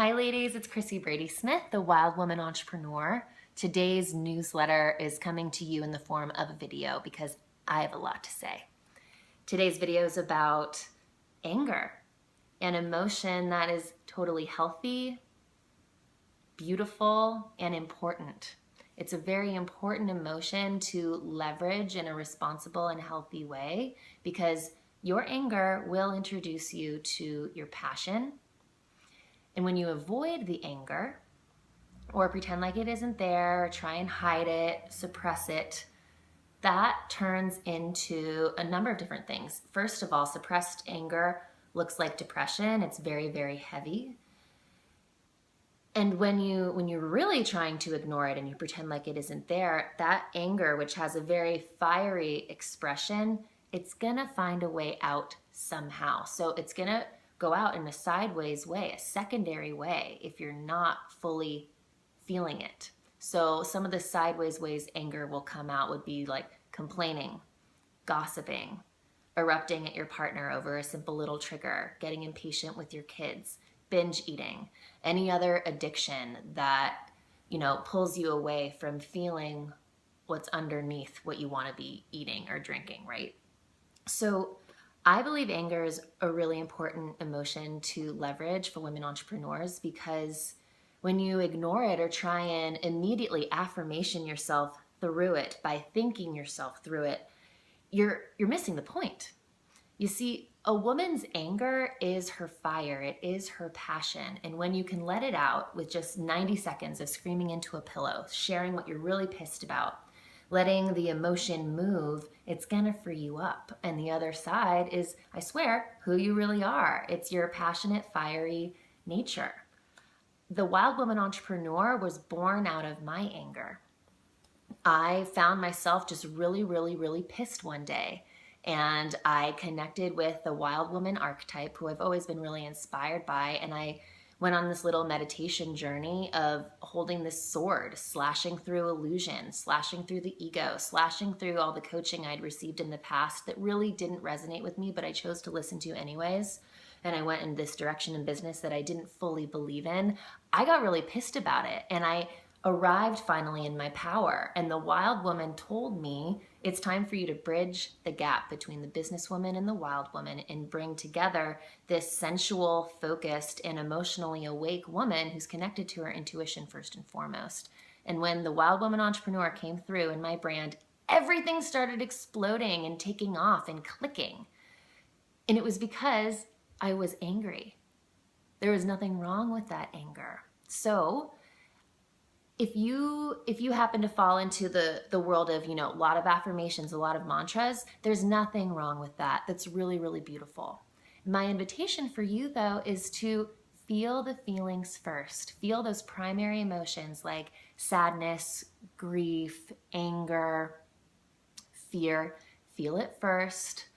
Hi ladies, it's Chrissy Brady-Smith, the Wild Woman Entrepreneur. Today's newsletter is coming to you in the form of a video because I have a lot to say. Today's video is about anger, an emotion that is totally healthy, beautiful, and important. It's a very important emotion to leverage in a responsible and healthy way because your anger will introduce you to your passion. And when you avoid the anger or pretend like it isn't there, or try and hide it, suppress it, that turns into a number of different things. First of all, suppressed anger looks like depression. It's very, very heavy. And when you're really trying to ignore it and you pretend like it isn't there, that anger, which has a very fiery expression, it's gonna find a way out somehow. So it's gonna go out in a sideways way, a secondary way, if you're not fully feeling it. So some of the sideways ways anger will come out would be like complaining, gossiping, erupting at your partner over a simple little trigger, getting impatient with your kids, binge eating, any other addiction that, pulls you away from feeling what's underneath what you want to be eating or drinking, right? So I believe anger is a really important emotion to leverage for women entrepreneurs because when you ignore it or try and immediately affirmation yourself through it by thinking yourself through it, you're missing the point. You see, a woman's anger is her fire, it is her passion. And when you can let it out with just 90 seconds of screaming into a pillow, sharing what you're really pissed about, letting the emotion move, it's gonna free you up. And the other side is, I swear, who you really are. It's your passionate, fiery nature. The Wild Woman Entrepreneur was born out of my anger. I found myself just really, really, really pissed one day. And I connected with the wild woman archetype, who I've always been really inspired by. And I went on this little meditation journey of holding this sword, slashing through illusion, slashing through the ego, slashing through all the coaching I'd received in the past that really didn't resonate with me, but I chose to listen to anyways. And I went in this direction in business that I didn't fully believe in. I got really pissed about it. And I arrived finally in my power. And the wild woman told me, it's time for you to bridge the gap between the businesswoman and the wild woman and bring together this sensual, focused, and emotionally awake woman who's connected to her intuition first and foremost. And when the Wild Woman Entrepreneur came through in my brand, everything started exploding and taking off and clicking. And it was because I was angry. There was nothing wrong with that anger. So if you happen to fall into the world of, a lot of affirmations, a lot of mantras, there's nothing wrong with that. That's really, really beautiful. My invitation for you, though, is to feel the feelings first. Feel those primary emotions like sadness, grief, anger, fear. Feel it first.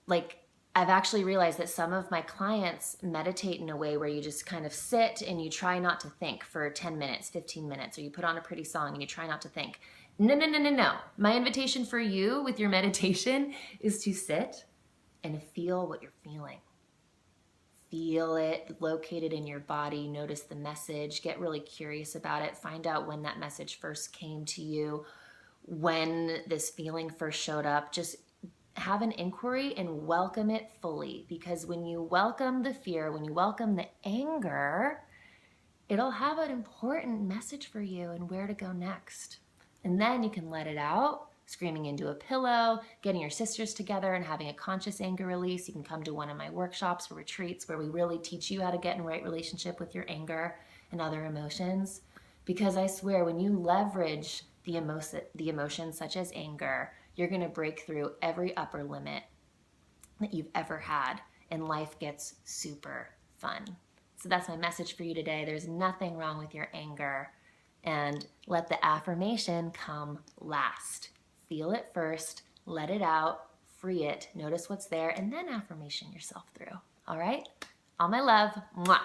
Like, I've actually realized that some of my clients meditate in a way where you just kind of sit and you try not to think for 10 minutes, 15 minutes, or you put on a pretty song and you try not to think. No, no, no, no, no. My invitation for you with your meditation is to sit and feel what you're feeling. Feel it located in your body. Notice the message. Get really curious about it. Find out when that message first came to you, when this feeling first showed up. Just have an inquiry and welcome it fully, because when you welcome the fear, when you welcome the anger, it'll have an important message for you and where to go next. And then you can let it out, screaming into a pillow, getting your sisters together and having a conscious anger release. You can come to one of my workshops or retreats where we really teach you how to get in right relationship with your anger and other emotions. Because I swear, when you leverage the emotions such as anger, you're going to break through every upper limit that you've ever had, and life gets super fun. So that's my message for you today. There's nothing wrong with your anger, and let the affirmation come last. Feel it first, let it out, free it, notice what's there, and then affirmation yourself through. All right? All my love. Mwah.